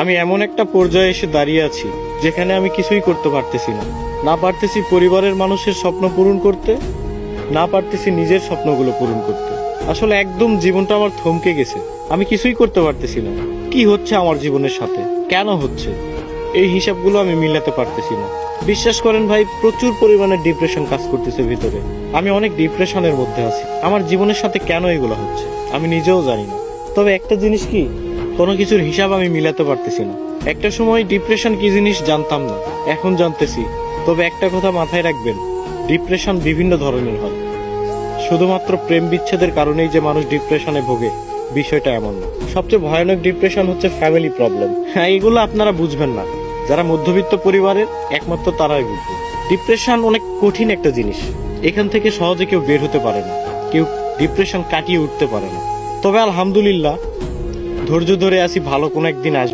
আমি এমন একটা পর্যায়ে এসে দাঁড়িয়ে আছি যেখানে আমি কিছুই করতে পারতেছি না। না পারতেছি পরিবারের মানুষের স্বপ্ন পূরণ করতে, না পারতেছি নিজের স্বপ্নগুলো পূরণ করতে। আসলে একদম জীবনটা আমার থমকে গেছে। আমি কিছুই করতে পারতেছি না। কি হচ্ছে আমার জীবনের সাথে, কেন হচ্ছে, এই হিসাবগুলো আমি মিলাতে পারতেছি না। বিশ্বাস করেন ভাই, প্রচুর পরিমাণে ডিপ্রেশন কাজ করতেছে ভিতরে। আমি অনেক ডিপ্রেশনের মধ্যে আছি। আমার জীবনের সাথে কেন এগুলো হচ্ছে আমি নিজেও জানি না। তবে একটা জিনিস কি, কোনো কিছুর হিসাব আমি মিলাতে পারতেছি না। একটা সময় ডিপ্রেশন কি জিনিস জানতাম না, এখন জানতেছি। তবে একটা কথা মাথায় রাখবেন, ডিপ্রেশন বিভিন্ন ধরনের হয়। শুধুমাত্র প্রেম বিচ্ছেদের কারণেই যে মানুষ ডিপ্রেশনে ভোগে, বিষয়টা এমন না। সবচেয়ে ভয়ানক ডিপ্রেশন হচ্ছে ফ্যামিলি প্রবলেম। হ্যাঁ, এগুলো আপনারা বুঝবেন না। যারা মধ্যবিত্ত পরিবারের, একমাত্র তারাই বুঝবে। ডিপ্রেশন অনেক কঠিন একটা জিনিস। এখান থেকে সহজে কেউ বের হতে পারে না, কেউ ডিপ্রেশন কাটিয়ে উঠতে পারে না। তবে আলহামদুলিল্লাহ, ধৈর্য ধরে আছি, ভালো কোনো একদিন আসবে।